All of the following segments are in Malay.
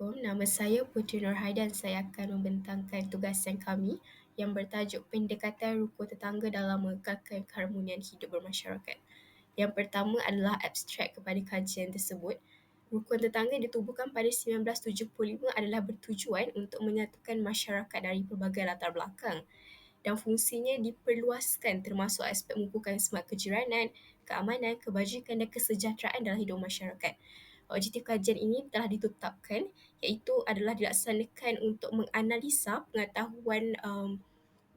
Assalamualaikum, nama saya Putri Nurhai dan saya akan membentangkan tugasan kami yang bertajuk Pendekatan Rukun Tetangga dalam Mengekalkan Keharmonian Hidup Bermasyarakat. Yang pertama adalah abstrak kepada kajian tersebut. Rukun tetangga ditubuhkan pada 1975 adalah bertujuan untuk menyatukan masyarakat dari pelbagai latar belakang dan fungsinya diperluaskan termasuk aspek mengukuhkan semangat kejiranan, keamanan, kebajikan dan kesejahteraan dalam hidup masyarakat. Objektif kajian ini telah ditetapkan iaitu adalah dilaksanakan untuk menganalisa pengetahuan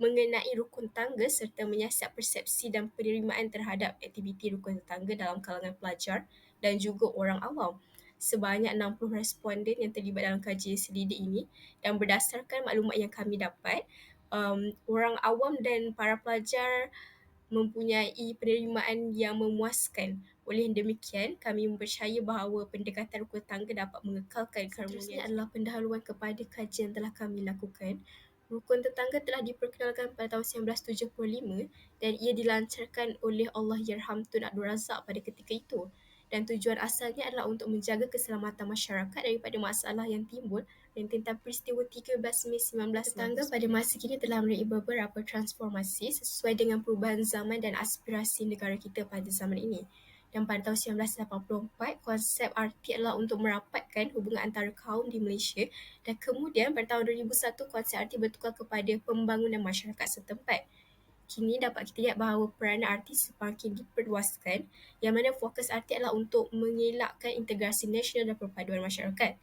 mengenai rukun tetangga serta menyiasat persepsi dan penerimaan terhadap aktiviti rukun tetangga dalam kalangan pelajar dan juga orang awam. Sebanyak 60 responden yang terlibat dalam kajian selidik ini dan berdasarkan maklumat yang kami dapat, orang awam dan para pelajar mempunyai penerimaan yang memuaskan. Oleh demikian, kami mempercayai bahawa pendekatan rukun tetangga dapat mengekalkan keharmonian. Seterusnya adalah pendahuluan kepada kajian yang telah kami lakukan. Rukun tetangga telah diperkenalkan pada tahun 1975 dan ia dilancarkan oleh Allahyarham Tun Abdul Razak pada ketika itu. Dan tujuan asalnya adalah untuk menjaga keselamatan masyarakat daripada masalah yang timbul tentang peristiwa 13 Mei 1999. Tetangga pada masa kini telah melalui beberapa transformasi sesuai dengan perubahan zaman dan aspirasi negara kita pada zaman ini. Dan pada tahun 1984, konsep RT adalah untuk merapatkan hubungan antara kaum di Malaysia dan kemudian pada tahun 2001, konsep RT bertukar kepada pembangunan masyarakat setempat. Kini dapat kita lihat bahawa peranan artis semakin diperluaskan yang mana fokus artis adalah untuk mengelakkan integrasi nasional dan perpaduan masyarakat.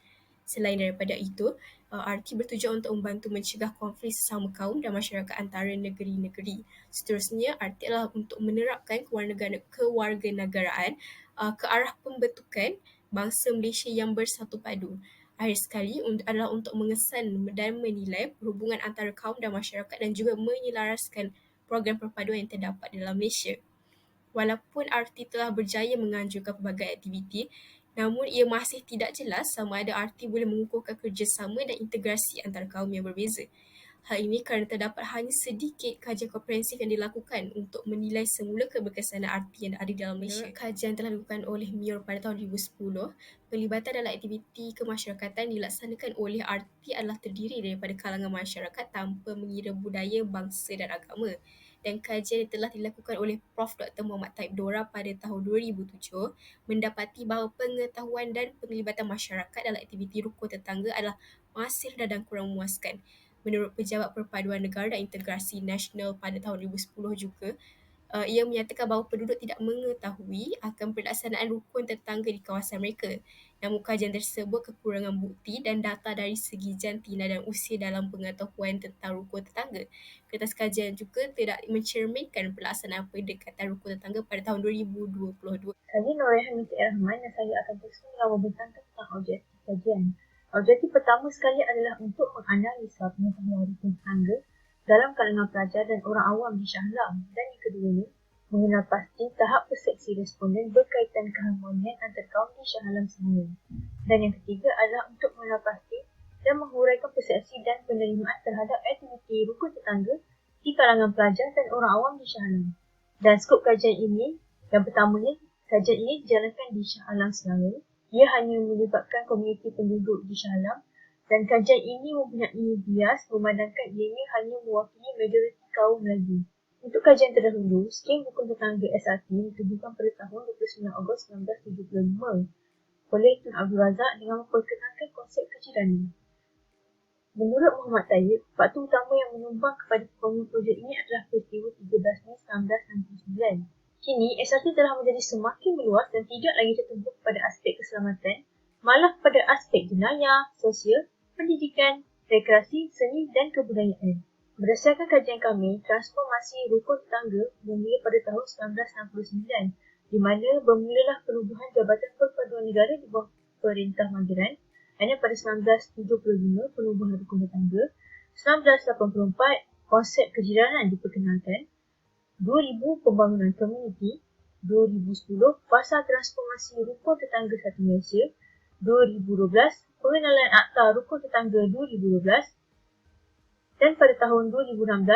Selain daripada itu, RT bertujuan untuk membantu mencegah konflik sesama kaum dan masyarakat antara negeri-negeri. Seterusnya, RT adalah untuk menerapkan kewarganegaraan ke arah pembentukan bangsa Malaysia yang bersatu padu. Akhir sekali adalah untuk mengesan dan menilai hubungan antara kaum dan masyarakat dan juga menyelaraskan program perpaduan yang terdapat dalam Malaysia. Walaupun RT telah berjaya menganjurkan pelbagai aktiviti, namun ia masih tidak jelas sama ada RT boleh mengukuhkan kerjasama dan integrasi antara kaum yang berbeza. Hal ini kerana terdapat hanya sedikit kajian komprehensif yang dilakukan untuk menilai semula keberkesanan RT yang ada dalam Malaysia. Menurut kajian telah dilakukan oleh MIOR pada tahun 2010, pelibatan dalam aktiviti kemasyarakatan dilaksanakan oleh RT adalah terdiri daripada kalangan masyarakat tanpa mengira budaya, bangsa dan agama. Dan kajian yang telah dilakukan oleh Prof. Dr. Muhammad Taib Dora pada tahun 2007 mendapati bahawa pengetahuan dan penglibatan masyarakat dalam aktiviti rukun tetangga adalah masih rendah dan kurang memuaskan. Menurut Pejabat Perpaduan Negara dan Integrasi Nasional pada tahun 2010 juga, ia menyatakan bahawa penduduk tidak mengetahui akan pelaksanaan rukun tetangga di kawasan mereka. Namun kajian tersebut kekurangan bukti dan data dari segi jantina dan usia dalam pengetahuan tentang rukun tetangga. Kertas kajian juga tidak mencerminkan pelaksanaan pendekatan rukun tetangga pada tahun 2022. Saya Norehan binti Rahman dan saya akan teruskan dengan membentangkan tentang objektif kajian. Objektif pertama sekali adalah untuk menganalisa pengetahuan rukun tetangga dalam kalangan pelajar dan orang awam di Shah Alam. Dan yang keduanya, mengenal pasti tahap persepsi responden berkaitan keharmonian antar kaum di Shah Alam semula. Dan yang ketiga adalah untuk mengenal pasti dan menghuraikan persepsi dan penerimaan terhadap aktiviti rukun tetangga di kalangan pelajar dan orang awam di Shah Alam. Dan skop kajian ini, yang pertamanya, kajian ini dijalankan di Shah Alam Selangor. Ia hanya melibatkan komuniti penduduk di Shah Alam dan kajian ini mempunyai bias memandangkan ianya hanya mewakili majoriti kaum Melayu. Untuk kajian terdahulu, skim rukun tetangga SRT ditubuhkan pada tahun 29 Ogos 1975 oleh Tun Abdul Razak dengan memperkenalkan konsep kejiranan. Menurut Muhammad Taib, faktor utama yang menyumbang kepada pembangunan projek ini adalah peristiwa 13 Mei 1969. Kini, SRT telah menjadi semakin meluas dan tidak lagi tertumpu pada aspek keselamatan, malah pada aspek jenayah, sosial, pendidikan, rekreasi, seni dan kebudayaan. Berdasarkan kajian kami, transformasi rukun tetangga bermula pada tahun 1969, di mana bermulalah penubuhan Jabatan Perpaduan Negara di bawah Perintah Mageran, hanya pada 1975 penubuhan rukun tetangga, 1984 konsep kejiranan diperkenalkan, 2000 pembangunan komuniti, 2010 fasa transformasi rukun tetangga satu Malaysia, 2012 pengenalan Akta Rukun Tetangga 2012 dan pada tahun 2016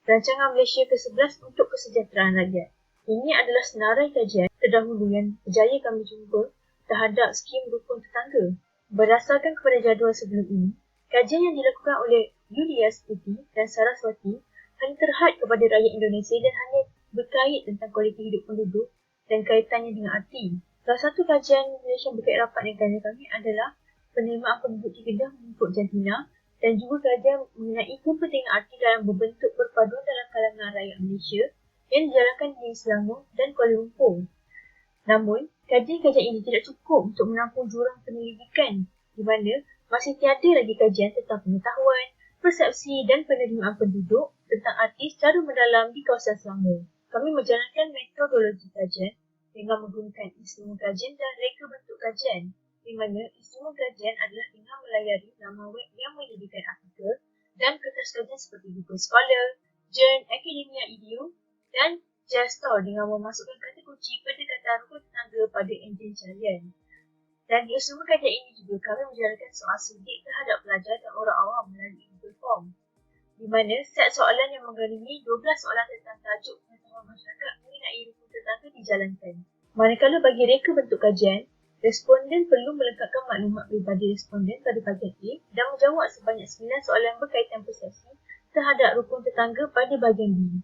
Rancangan Malaysia ke-11 untuk Kesejahteraan Rakyat. Ini adalah senarai kajian terdahulu yang berjaya kami jumpa terhadap skim rukun tetangga. Berdasarkan kepada jadual sebelum ini, kajian yang dilakukan oleh Yulia Stuti dan Saraswati hanya terhad kepada rakyat Indonesia dan hanya berkait tentang kualiti hidup penduduk dan kaitannya dengan arti. Salah satu kajian Malaysia yang berkait rapat dengan kajian kami adalah penerimaan penduduk di Kedah mengikut jantina dan juga kajian mengenai kepentingan arti dalam membentuk perpaduan dalam kalangan rakyat Malaysia yang dijalankan di Selangor dan Kuala Lumpur. Namun, kajian-kajian ini tidak cukup untuk menampung jurang penyelidikan di mana masih tiada lagi kajian tentang pengetahuan, persepsi dan penerimaan penduduk tentang artis secara mendalam di kawasan Selangor. Kami menjalankan metodologi kajian dengan menggunakan instrumen kajian dan reka bentuk kajian, di mana instrumen kajian adalah dengan melayari laman web yang menyediakan artikel dan kertas kajian seperti Google Scholar, Journal Academia Edu dan JSTOR dengan memasukkan kata kunci pendekatan rukun tetangga pada enjin carian. Dan di instrumen kajian ini juga kami menjalankan soal sidik terhadap pelajar dan orang awam melalui Google Form, di mana set soalan yang mengandungi 12 soalan tentang tajuk pengetahuan masyarakat mengenai rukun tetangga dijalankan. Manakala bagi reka bentuk kajian, responden perlu melengkapkan maklumat peribadi responden pada bahagian A dan menjawab sebanyak 9 soalan berkaitan persepsi terhadap rukun tetangga pada bahagian B.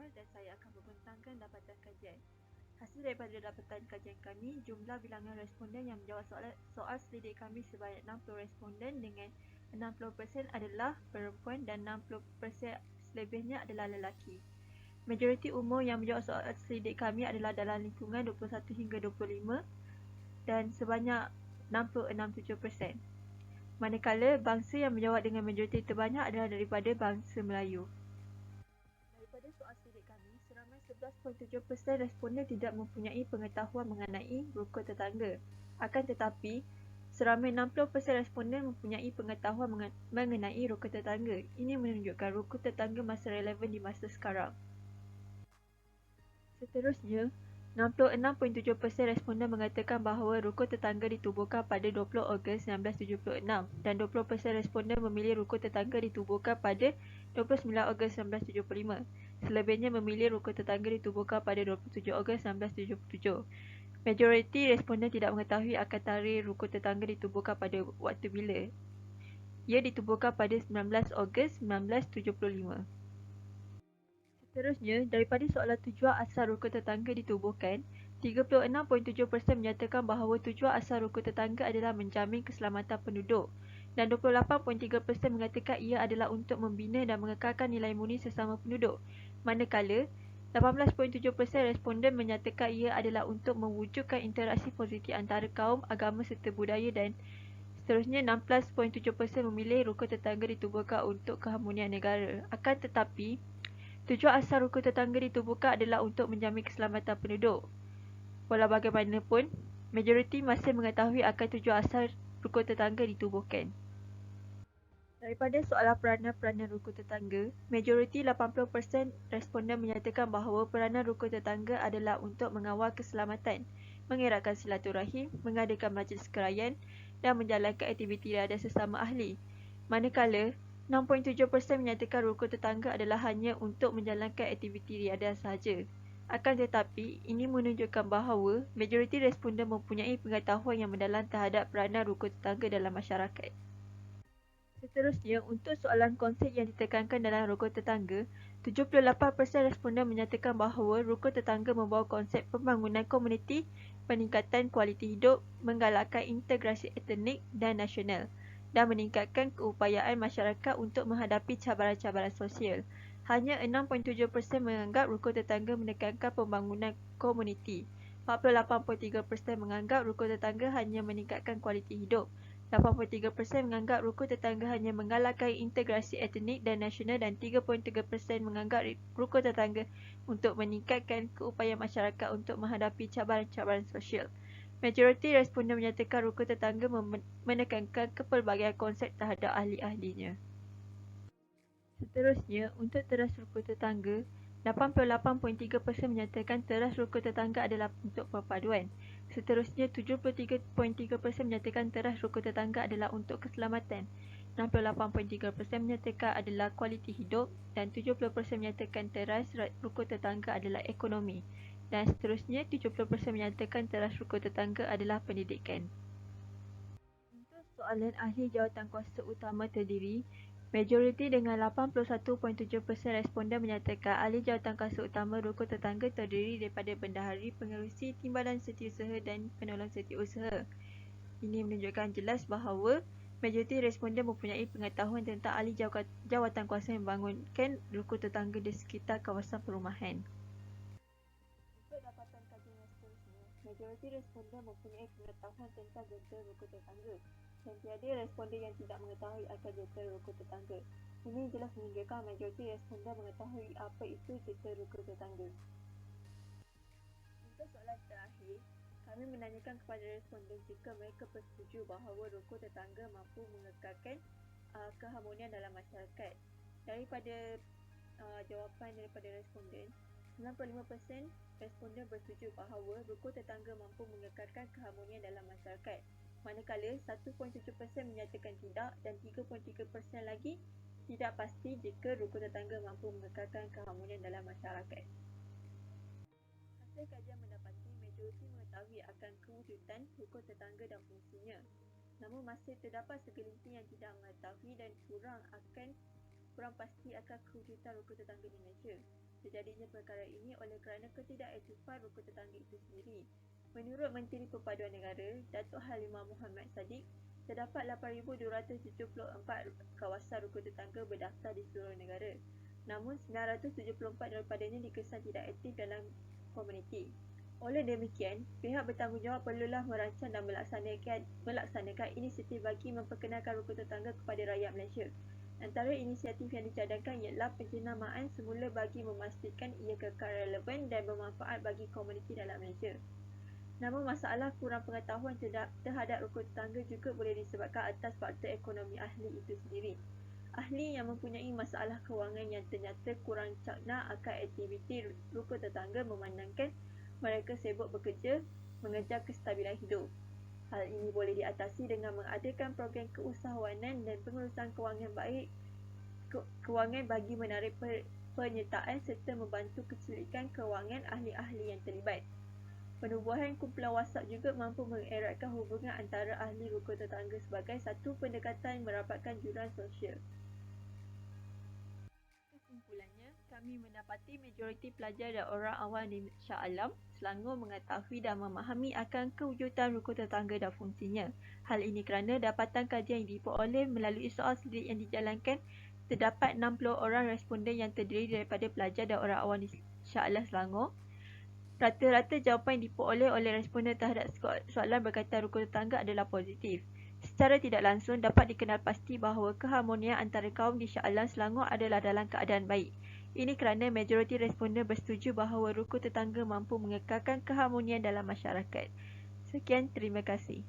Dan saya akan membentangkan dapatan kajian. Hasil daripada dapatan kajian kami, jumlah bilangan responden yang menjawab soal selidik kami sebanyak 60 responden dengan 60% adalah perempuan dan 60% selebihnya adalah lelaki. Majoriti umur yang menjawab soal selidik kami adalah dalam lingkungan 21 hingga 25 dan sebanyak 66.7%. Manakala bangsa yang menjawab dengan majoriti terbanyak adalah daripada bangsa Melayu. Daripada soal selidik kami, seramai 11.7% responden tidak mempunyai pengetahuan mengenai rukun tetangga. Akan tetapi, seramai 60% responden mempunyai pengetahuan mengenai rukun tetangga. Ini menunjukkan rukun tetangga masih relevan di masa sekarang. Seterusnya, 66.7% responden mengatakan bahawa rukun tetangga ditubuhkan pada 20 Ogos 1976 dan 20% responden memilih rukun tetangga ditubuhkan pada 29 Ogos 1975. Selebihnya memilih rukun tetangga ditubuhkan pada 27 Ogos 1977. Majoriti responden tidak mengetahui akan tarikh rukun tetangga ditubuhkan pada waktu bila. Ia ditubuhkan pada 19 Ogos 1975. Seterusnya, daripada soalan tujuan asal rukun tetangga ditubuhkan, 36.7% menyatakan bahawa tujuan asal rukun tetangga adalah menjamin keselamatan penduduk dan 28.3% mengatakan ia adalah untuk membina dan mengekalkan nilai murni sesama penduduk. Manakala, 18.7% responden menyatakan ia adalah untuk mewujudkan interaksi positif antara kaum, agama serta budaya dan seterusnya 16.7% memilih rukun tetangga ditubuhkan untuk keharmonian negara. Akan tetapi, tujuan asal rukun tetangga ditubuhkan adalah untuk menjamin keselamatan penduduk. Walau bagaimanapun, majoriti masih mengetahui akan tujuan asal rukun tetangga ditubuhkan. Daripada soalan peranan-peranan rukun tetangga, majoriti 80% responden menyatakan bahawa peranan rukun tetangga adalah untuk mengawal keselamatan, mengeratkan silaturahim, mengadakan majlis kerajaan dan menjalankan aktiviti riadah sesama ahli. Manakala, 6.7% menyatakan rukun tetangga adalah hanya untuk menjalankan aktiviti riadah sahaja. Akan tetapi, ini menunjukkan bahawa majoriti responden mempunyai pengetahuan yang mendalam terhadap peranan rukun tetangga dalam masyarakat. Seterusnya, untuk soalan konsep yang ditekankan dalam rukun tetangga, 78% responden menyatakan bahawa rukun tetangga membawa konsep pembangunan komuniti, peningkatan kualiti hidup, menggalakkan integrasi etnik dan nasional dan meningkatkan keupayaan masyarakat untuk menghadapi cabaran-cabaran sosial. Hanya 6.7% menganggap rukun tetangga menekankan pembangunan komuniti. 48.3% menganggap rukun tetangga hanya meningkatkan kualiti hidup. 8.3% menganggap rukun tetangga hanya menggalakkan integrasi etnik dan nasional dan 3.3% menganggap rukun tetangga untuk meningkatkan keupayaan masyarakat untuk menghadapi cabaran-cabaran sosial. Majoriti responden menyatakan rukun tetangga menekankan kepelbagaian konsep terhadap ahli-ahlinya. Seterusnya, untuk teras rukun tetangga, 88.3% menyatakan teras rukun tetangga adalah untuk perpaduan. Seterusnya, 73.3% menyatakan teras rukun tetangga adalah untuk keselamatan. 68.3% menyatakan adalah kualiti hidup dan 70% menyatakan teras rukun tetangga adalah ekonomi. Dan seterusnya, 70% menyatakan teras rukun tetangga adalah pendidikan. Untuk soalan ahli jawatankuasa utama terdiri, majoriti dengan 81.7% responden menyatakan ahli jawatankuasa utama rukun tetangga terdiri daripada bendahari, pengerusi, timbalan setiausaha dan penolong setiausaha. Ini menunjukkan jelas bahawa majoriti responden mempunyai pengetahuan tentang ahli jawatankuasa yang membangunkan rukun tetangga di sekitar kawasan perumahan. Untuk dapatan kajian yang seterusnya, majoriti responden mempunyai pengetahuan tentang jentera rukun tetangga dan tiada responden yang tidak mengetahui akan jentera rukun tetangga. Ini jelas menunjukkan majoriti responden mengetahui apa itu jentera rukun tetangga. Untuk soalan terakhir, kami menanyakan kepada responden jika mereka bersetuju bahawa rukun tetangga mampu mengekalkan keharmonian dalam masyarakat. Daripada jawapan daripada responden, 95% responden bersetuju bahawa rukun tetangga mampu mengekalkan keharmonian dalam masyarakat. Manakala 1.7% menyatakan tidak dan 3.3% lagi tidak pasti jika rukun tetangga mampu mengekalkan keharmonian dalam masyarakat. Hasil kajian mendapati majoriti mengetahui akan kewujudan rukun tetangga dan fungsinya. Namun masih terdapat segelintir yang tidak mengetahui dan kurang pasti akan kewujudan rukun tetangga di Malaysia. Terjadinya perkara ini oleh kerana ketidakaktifan rukun tetangga itu sendiri. Menurut Menteri Perpaduan Negara, Datuk Halimah Muhammad Sadiq, terdapat 8,274 kawasan rukun tetangga berdaftar di seluruh negara. Namun 974 daripadanya dikesan tidak aktif dalam komuniti. Oleh demikian, pihak bertanggungjawab perlulah merancang dan melaksanakan inisiatif bagi memperkenalkan rukun tetangga kepada rakyat Malaysia. Antara inisiatif yang dicadangkan ialah penjenamaan semula bagi memastikan ia kekal relevan dan bermanfaat bagi komuniti dalam Malaysia. Namun masalah kurang pengetahuan terhadap rukun tetangga juga boleh disebabkan atas faktor ekonomi ahli itu sendiri. Ahli yang mempunyai masalah kewangan yang ternyata kurang cakna akan aktiviti rukun tetangga memandangkan mereka sibuk bekerja mengejar kestabilan hidup. Hal ini boleh diatasi dengan mengadakan program keusahawanan dan pengurusan kewangan bagi menarik penyertaan serta membantu kecilikan kewangan ahli-ahli yang terlibat. Penubuhan kumpulan WhatsApp juga mampu mengeratkan hubungan antara ahli rukun tetangga sebagai satu pendekatan merapatkan jurang sosial. Kesimpulannya, kami mendapati majoriti pelajar dan orang awam di Shah Alam, Selangor mengetahui dan memahami akan kewujudan rukun tetangga dan fungsinya. Hal ini kerana dapatan kajian yang diperoleh melalui soal selidik yang dijalankan, terdapat 60 orang responden yang terdiri daripada pelajar dan orang awam di Shah Alam, Selangor. Rata-rata jawapan yang diperoleh oleh responden terhadap soalan berkaitan rukun tetangga adalah positif. Secara tidak langsung dapat dikenal pasti bahawa keharmonian antara kaum di Shah Alam, Selangor adalah dalam keadaan baik. Ini kerana majoriti responden bersetuju bahawa rukun tetangga mampu mengekalkan keharmonian dalam masyarakat. Sekian, terima kasih.